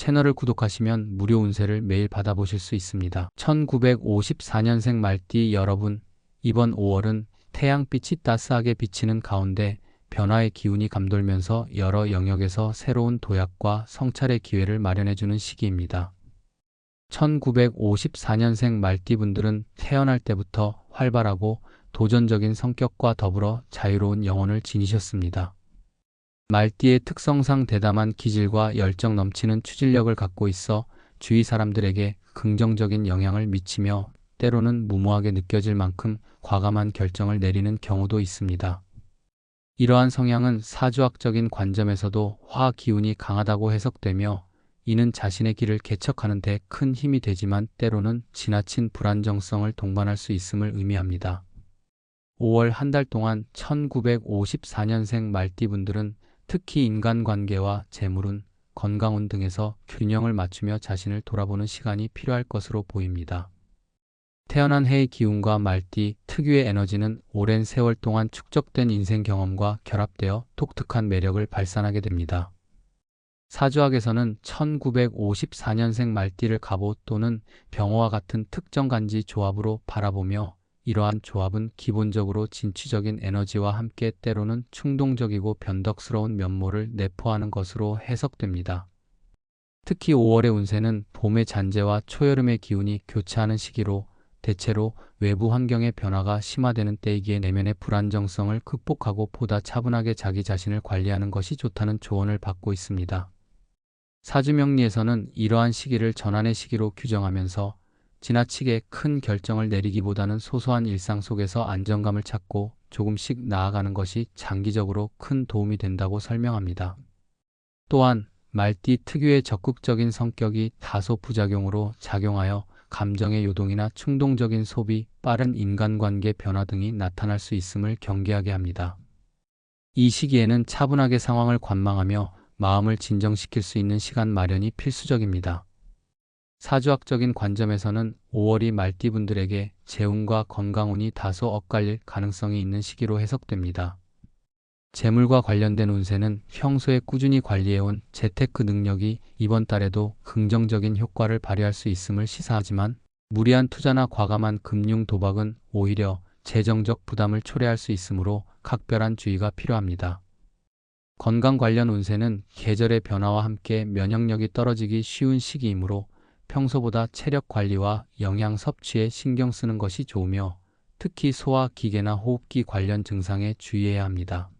채널을 구독하시면 무료 운세를 매일 받아보실 수 있습니다. 1954년생 말띠 여러분, 이번 5월은 태양빛이 따스하게 비치는 가운데 변화의 기운이 감돌면서 여러 영역에서 새로운 도약과 성찰의 기회를 마련해주는 시기입니다. 1954년생 말띠분들은 태어날 때부터 활발하고 도전적인 성격과 더불어 자유로운 영혼을 지니셨습니다. 말띠의 특성상 대담한 기질과 열정 넘치는 추진력을 갖고 있어 주위 사람들에게 긍정적인 영향을 미치며 때로는 무모하게 느껴질 만큼 과감한 결정을 내리는 경우도 있습니다. 이러한 성향은 사주학적인 관점에서도 화 기운이 강하다고 해석되며 이는 자신의 길을 개척하는 데 큰 힘이 되지만 때로는 지나친 불안정성을 동반할 수 있음을 의미합니다. 5월 한 달 동안 1954년생 말띠분들은 특히 인간관계와 재물운, 건강운 등에서 균형을 맞추며 자신을 돌아보는 시간이 필요할 것으로 보입니다. 태어난 해의 기운과 말띠 특유의 에너지는 오랜 세월 동안 축적된 인생 경험과 결합되어 독특한 매력을 발산하게 됩니다. 사주학에서는 1954년생 말띠를 갑옷 또는 병호와 같은 특정 간지 조합으로 바라보며 이러한 조합은 기본적으로 진취적인 에너지와 함께 때로는 충동적이고 변덕스러운 면모를 내포하는 것으로 해석됩니다. 특히 5월의 운세는 봄의 잔재와 초여름의 기운이 교차하는 시기로 대체로 외부 환경의 변화가 심화되는 때이기에 내면의 불안정성을 극복하고 보다 차분하게 자기 자신을 관리하는 것이 좋다는 조언을 받고 있습니다. 사주명리에서는 이러한 시기를 전환의 시기로 규정하면서 지나치게 큰 결정을 내리기보다는 소소한 일상 속에서 안정감을 찾고 조금씩 나아가는 것이 장기적으로 큰 도움이 된다고 설명합니다. 또한 말띠 특유의 적극적인 성격이 다소 부작용으로 작용하여 감정의 요동이나 충동적인 소비, 빠른 인간관계 변화 등이 나타날 수 있음을 경계하게 합니다. 이 시기에는 차분하게 상황을 관망하며 마음을 진정시킬 수 있는 시간 마련이 필수적입니다. 사주학적인 관점에서는 5월이 말띠분들에게 재운과 건강운이 다소 엇갈릴 가능성이 있는 시기로 해석됩니다. 재물과 관련된 운세는 평소에 꾸준히 관리해온 재테크 능력이 이번 달에도 긍정적인 효과를 발휘할 수 있음을 시사하지만 무리한 투자나 과감한 금융 도박은 오히려 재정적 부담을 초래할 수 있으므로 각별한 주의가 필요합니다. 건강 관련 운세는 계절의 변화와 함께 면역력이 떨어지기 쉬운 시기이므로 평소보다 체력 관리와 영양 섭취에 신경 쓰는 것이 좋으며 특히 소화 기계나 호흡기 관련 증상에 주의해야 합니다.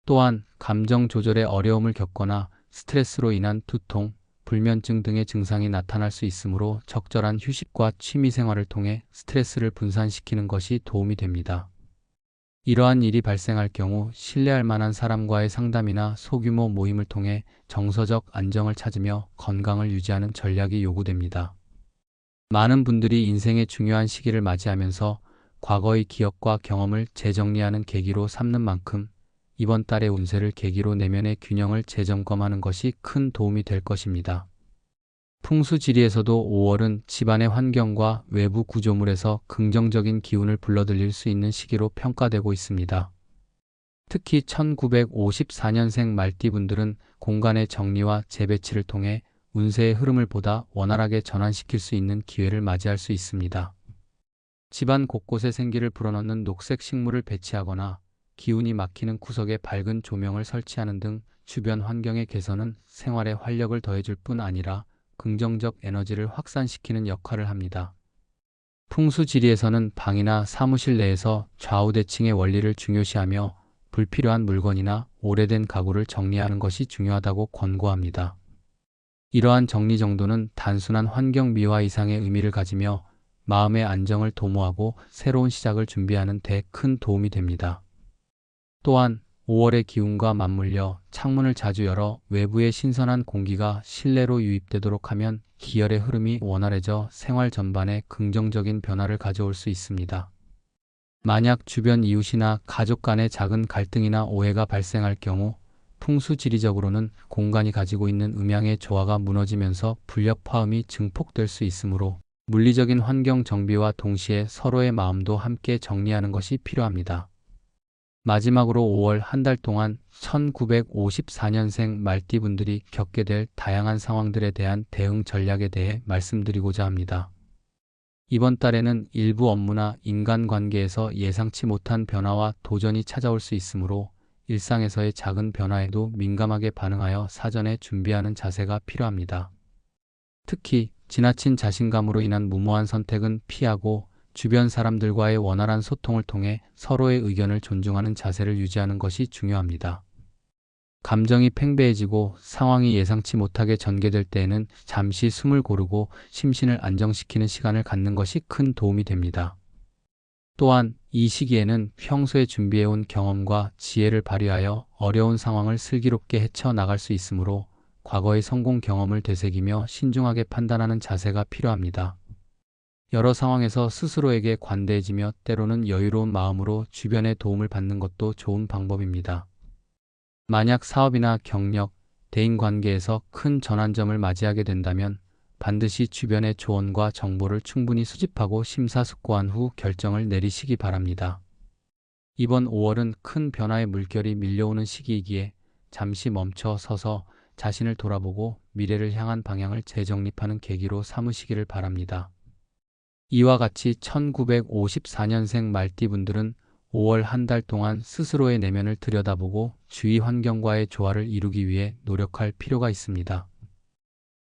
또한 감정 조절에 어려움을 겪거나 스트레스로 인한 두통, 불면증 등의 증상이 나타날 수 있으므로 적절한 휴식과 취미 생활을 통해 스트레스를 분산시키는 것이 도움이 됩니다. 이러한 일이 발생할 경우 신뢰할 만한 사람과의 상담이나 소규모 모임을 통해 정서적 안정을 찾으며 건강을 유지하는 전략이 요구됩니다. 많은 분들이 인생의 중요한 시기를 맞이하면서 과거의 기억과 경험을 재정리하는 계기로 삼는 만큼 이번 달의 운세를 계기로 내면의 균형을 재점검하는 것이 큰 도움이 될 것입니다. 풍수지리에서도 5월은 집안의 환경과 외부 구조물에서 긍정적인 기운을 불러들일 수 있는 시기로 평가되고 있습니다. 특히 1954년생 말띠분들은 공간의 정리와 재배치를 통해 운세의 흐름을 보다 원활하게 전환시킬 수 있는 기회를 맞이할 수 있습니다. 집안 곳곳에 생기를 불어넣는 녹색 식물을 배치하거나 기운이 막히는 구석에 밝은 조명을 설치하는 등 주변 환경의 개선은 생활에 활력을 더해줄 뿐 아니라 긍정적 에너지를 확산시키는 역할을 합니다. 풍수지리에서는 방이나 사무실 내에서 좌우대칭의 원리를 중요시하며 불필요한 물건이나 오래된 가구를 정리하는 것이 중요하다고 권고합니다. 이러한 정리정돈은 단순한 환경 미화 이상의 의미를 가지며 마음의 안정을 도모하고 새로운 시작을 준비하는 데 큰 도움이 됩니다. 또한 5월의 기운과 맞물려 창문을 자주 열어 외부의 신선한 공기가 실내로 유입되도록 하면 기혈의 흐름이 원활해져 생활 전반에 긍정적인 변화를 가져올 수 있습니다. 만약 주변 이웃이나 가족 간의 작은 갈등이나 오해가 발생할 경우 풍수지리적으로는 공간이 가지고 있는 음양의 조화가 무너지면서 불협화음이 증폭될 수 있으므로 물리적인 환경 정비와 동시에 서로의 마음도 함께 정리하는 것이 필요합니다. 마지막으로 5월 한 달 동안 1954년생 말띠분들이 겪게 될 다양한 상황들에 대한 대응 전략에 대해 말씀드리고자 합니다. 이번 달에는 일부 업무나 인간관계에서 예상치 못한 변화와 도전이 찾아올 수 있으므로 일상에서의 작은 변화에도 민감하게 반응하여 사전에 준비하는 자세가 필요합니다. 특히 지나친 자신감으로 인한 무모한 선택은 피하고 주변 사람들과의 원활한 소통을 통해 서로의 의견을 존중하는 자세를 유지하는 것이 중요합니다. 감정이 팽배해지고 상황이 예상치 못하게 전개될 때에는 잠시 숨을 고르고 심신을 안정시키는 시간을 갖는 것이 큰 도움이 됩니다. 또한 이 시기에는 평소에 준비해온 경험과 지혜를 발휘하여 어려운 상황을 슬기롭게 헤쳐나갈 수 있으므로 과거의 성공 경험을 되새기며 신중하게 판단하는 자세가 필요합니다. 여러 상황에서 스스로에게 관대해지며 때로는 여유로운 마음으로 주변의 도움을 받는 것도 좋은 방법입니다. 만약 사업이나 경력, 대인관계에서 큰 전환점을 맞이하게 된다면 반드시 주변의 조언과 정보를 충분히 수집하고 심사숙고한 후 결정을 내리시기 바랍니다. 이번 5월은 큰 변화의 물결이 밀려오는 시기이기에 잠시 멈춰 서서 자신을 돌아보고 미래를 향한 방향을 재정립하는 계기로 삼으시기를 바랍니다. 이와 같이 1954년생 말띠분들은 5월 한 달 동안 스스로의 내면을 들여다보고 주위 환경과의 조화를 이루기 위해 노력할 필요가 있습니다.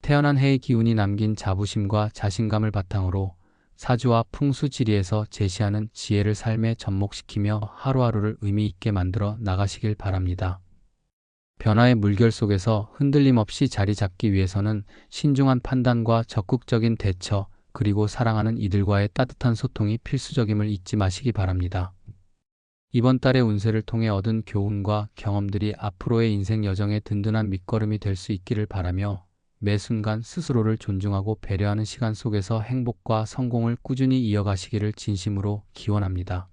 태어난 해의 기운이 남긴 자부심과 자신감을 바탕으로 사주와 풍수지리에서 제시하는 지혜를 삶에 접목시키며 하루하루를 의미 있게 만들어 나가시길 바랍니다. 변화의 물결 속에서 흔들림 없이 자리 잡기 위해서는 신중한 판단과 적극적인 대처, 그리고 사랑하는 이들과의 따뜻한 소통이 필수적임을 잊지 마시기 바랍니다. 이번 달의 운세를 통해 얻은 교훈과 경험들이 앞으로의 인생 여정의 든든한 밑거름이 될 수 있기를 바라며 매 순간 스스로를 존중하고 배려하는 시간 속에서 행복과 성공을 꾸준히 이어가시기를 진심으로 기원합니다.